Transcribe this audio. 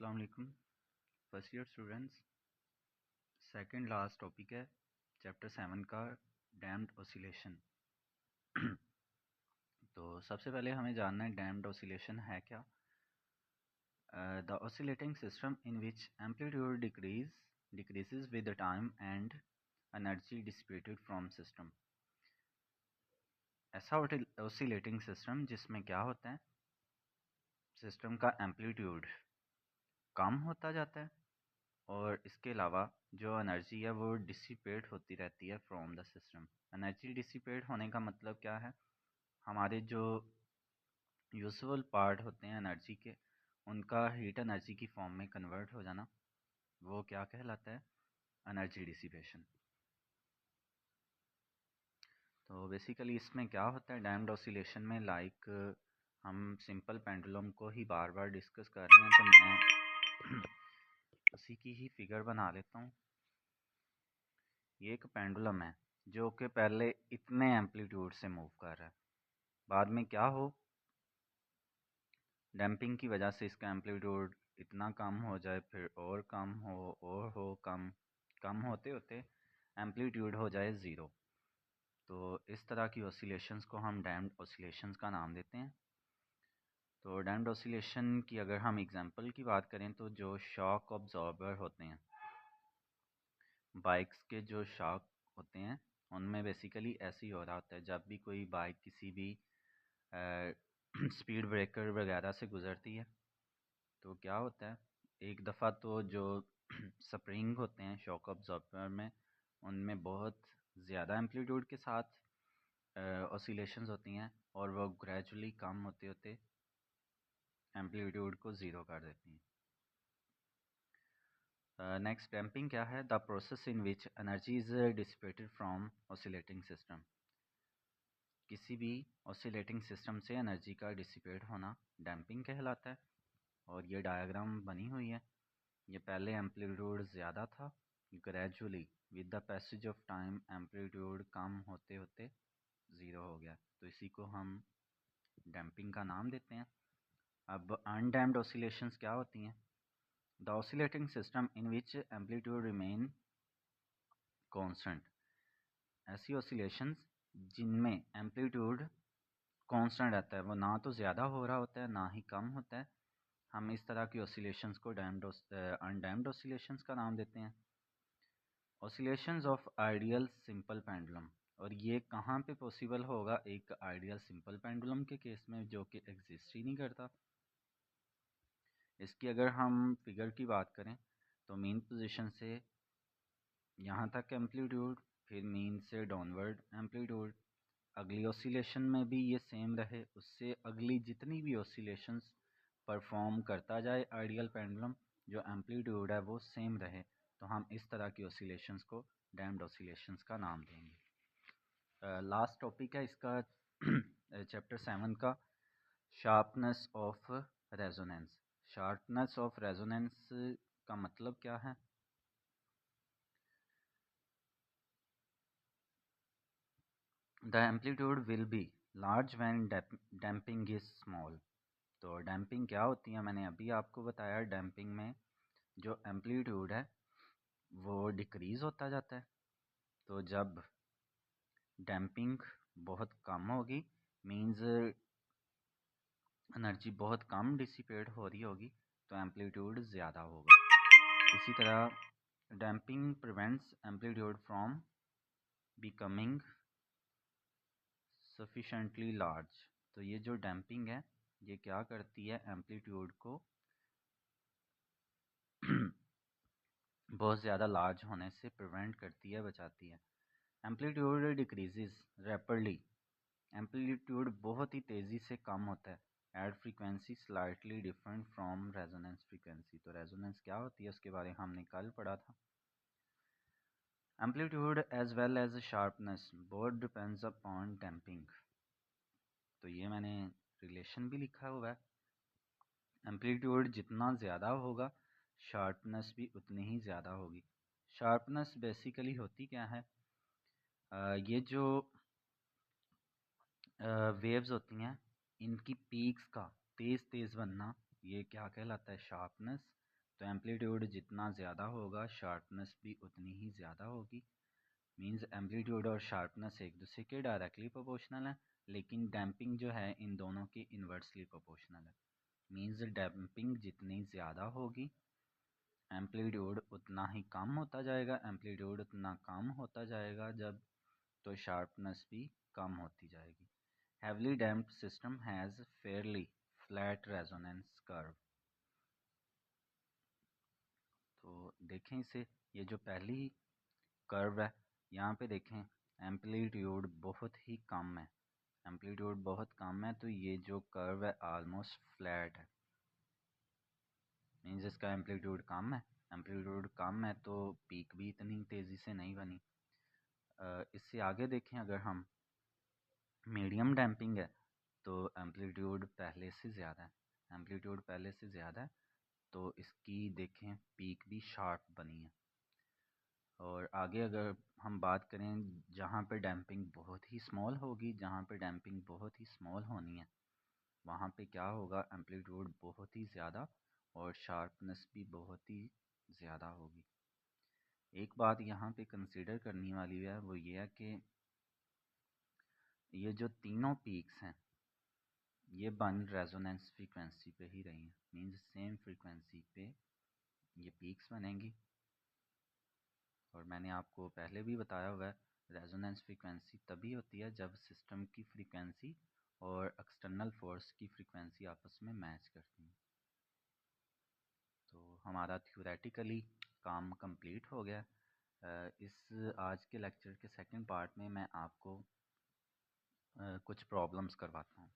अस्सलाम वालेकुम first year students. Second last topic है चैप्टर 7 का डैम्प्ड ऑसिलेशन। तो सबसे पहले हमें जानना है डैम्प्ड ऑसिलेशन है क्या। The oscillating system in which amplitude decreases with the time and energy dissipated from system. ऐसा ऑसिलेटिंग सिस्टम जिसमें क्या होता है, सिस्टम का एम्पलीट्यूड कम होता जाता है और इसके अलावा जो एनर्जी है वो डिसिपेट होती रहती है from the system. Energy dissipate होने का मतलब क्या है, हमारे जो यूजुअल पार्ट होते हैं एनर्जी के, उनका हीट एनर्जी की फॉर्म में कन्वर्ट हो जाना, वो क्या कहलाता है, एनर्जी डिसिपेशन। तो बेसिकली इसमें क्या होता है डैम्प्ड ऑसिलेशन में, लाइक हम सिंपल पेंडुलम को ही बार बार डिस्कस कर रहे हैं, तो मैं उसी की ही फिगर बना लेता हूँ। ये एक पेंडुलम है जो कि पहले इतने एम्पलीट्यूड से मूव कर रहा है, बाद में क्या हो, डैम्पिंग की वजह से इसका एम्पलीट्यूड इतना कम हो जाए, फिर और कम हो कम कम होते होते एम्पलीट्यूड हो जाए ज़ीरो। तो इस तरह की ऑसिलेशंस को हम डैम्प्ड ऑसिलेशंस का नाम देते हैं। तो डैम्प्ड ऑसिलेशन की अगर हम एग्जांपल की बात करें तो जो शॉक ऑब्जॉर्बर होते हैं, बाइक्स के जो शॉक होते हैं, उनमें बेसिकली ऐसे ही हो रहा होता है। जब भी कोई बाइक किसी भी स्पीड ब्रेकर वगैरह से गुज़रती है तो क्या होता है, एक दफ़ा तो जो स्प्रिंग होते हैं शॉक अब्जॉर्बर में, उनमें बहुत ज़्यादा एम्पलीट्यूड के साथ ऑसिलेशंस होती हैं और वो ग्रेजुअली कम होते होते एम्पलीट्यूड को ज़ीरो कर देती हैं। नेक्स्ट डैम्पिंग क्या है, the process in which energy is dissipated from oscillating system. किसी भी ऑसिलेटिंग सिस्टम से एनर्जी का डिसिपेट होना डैम्पिंग कहलाता है। और ये डायग्राम बनी हुई है, ये पहले एम्पलीट्यूड ज़्यादा था, gradually with the passage of time amplitude कम होते होते ज़ीरो हो गया, तो इसी को हम डैम्पिंग का नाम देते हैं। अब अनडैम्प्ड ऑसिलेशंस क्या होती हैं, the oscillating system in which amplitude remain constant. ऐसी ऑसिलेशंस जिनमें एम्पलीट्यूड कांस्टेंट रहता है, वो ना तो ज़्यादा हो रहा होता है ना ही कम होता है, हम इस तरह की ऑसिलेशंस को अनडैम्प्ड ऑसिलेशंस का नाम देते हैं। Oscillations of ideal simple pendulum, और ये कहाँ पे पॉसिबल होगा, एक आइडियल सिंपल पेंडुलम के केस में जो कि एग्जिस्ट ही नहीं करता। इसकी अगर हम फिगर की बात करें तो मीन पोजीशन से यहाँ तक एम्पलीट्यूड, फिर मीन से डाउनवर्ड एम्पलीट्यूड, अगली ऑसिलेशन में भी ये सेम रहे, उससे अगली जितनी भी ऑसिलेशंस परफॉर्म करता जाए आइडियल पेंडुलम, जो एम्पलीट्यूड है वो सेम रहे, तो हम इस तरह की ऑसिलेशंस को डैम्प्ड ऑसिलेशंस का नाम देंगे। लास्ट टॉपिक है इसका चैप्टर 7 का, sharpness of resonance. Sharpness of resonance का मतलब क्या है, the amplitude will be large when damping is small. तो डैम्पिंग क्या होती है, मैंने अभी आपको बताया, डैम्पिंग में जो एम्पलीट्यूड है वो डिक्रीज़ होता जाता है। तो जब डैम्पिंग बहुत कम होगी, मींस एनर्जी बहुत कम डिसिपेट हो रही होगी, तो एम्पलीट्यूड ज़्यादा होगा। इसी तरह damping prevents amplitude from becoming sufficiently large. तो ये जो डैम्पिंग है ये क्या करती है, एम्पलीट्यूड को बहुत ज़्यादा लार्ज होने से प्रिवेंट करती है, बचाती है। एम्पलीट्यूड डिक्रीजेज रैपिडली, एम्पलीट्यूड बहुत ही तेज़ी से कम होता है at frequency slightly different from resonance frequency. तो रेजोनेंस क्या होती है उसके बारे में हमने कल पढ़ा था। Amplitude as well as sharpness both depends upon damping. तो ये मैंने रिलेशन भी लिखा हुआ है, एम्पलीट्यूड जितना ज़्यादा होगा शार्पनेस भी उतनी ही ज़्यादा होगी। शार्पनेस बेसिकली होती क्या है, ये जो वेव्स होती हैं इनकी पीक्स का तेज़ तेज़ बनना, ये क्या कहलाता है, शार्पनेस। तो एम्पलीट्यूड जितना ज़्यादा होगा शार्पनेस भी उतनी ही ज़्यादा होगी। मींस एम्पलीट्यूड और शार्पनेस एक दूसरे के डायरेक्टली प्रोपोर्शनल है, लेकिन डैम्पिंग जो है इन दोनों की इन्वर्सली प्रोपोर्शनल है। मींस डैम्पिंग जितनी ज़्यादा होगी एम्पलीट्यूड उतना ही कम होता जाएगा, एम्पलीट्यूड उतना कम होता जाएगा जब तो शार्पनेस भी कम होती जाएगी। Heavily damped system has Fairlie flat resonance curve. तो देखें इसे, ये जो पहली कर्व है यहाँ पे देखें एम्पलीट्यूड बहुत ही कम है, एम्पलीट्यूड बहुत कम है, तो ये जो कर्व है आलमोस्ट फ्लैट है। मीन्स इसका एम्पलीट्यूड कम है, एम्पलीट्यूड कम है तो पीक भी इतनी तेज़ी से नहीं बनी। इससे आगे देखें अगर हम मीडियम डैम्पिंग है तो एम्पलीट्यूड पहले से ज़्यादा है, एम्पलीट्यूड पहले से ज़्यादा है तो इसकी देखें पीक भी शार्प बनी है। और आगे अगर हम बात करें जहाँ पे डैम्पिंग बहुत ही स्मॉल होगी, जहाँ पे डैम्पिंग बहुत ही स्मॉल होनी है वहाँ पे क्या होगा, एम्पलीट्यूड बहुत ही ज़्यादा और शार्पनेस भी बहुत ही ज़्यादा होगी। एक बात यहाँ पे कंसीडर करने वाली है वो ये है कि ये जो तीनों पीक्स हैं ये बन रेजोनेंस फ्रीक्वेंसी पे ही रही हैं। मींस सेम फ्रीक्वेंसी पे ये पीक्स बनेंगी। और मैंने आपको पहले भी बताया हुआ है रेजोनेंस फ्रीक्वेंसी तभी होती है जब सिस्टम की फ्रीक्वेंसी और एक्सटर्नल फोर्स की फ्रीक्वेंसी आपस में मैच करती हैं। तो हमारा थ्योरेटिकली काम कंप्लीट हो गया। इस आज के लेक्चर के सेकंड पार्ट में मैं आपको कुछ प्रॉब्लम्स करवाता हूँ।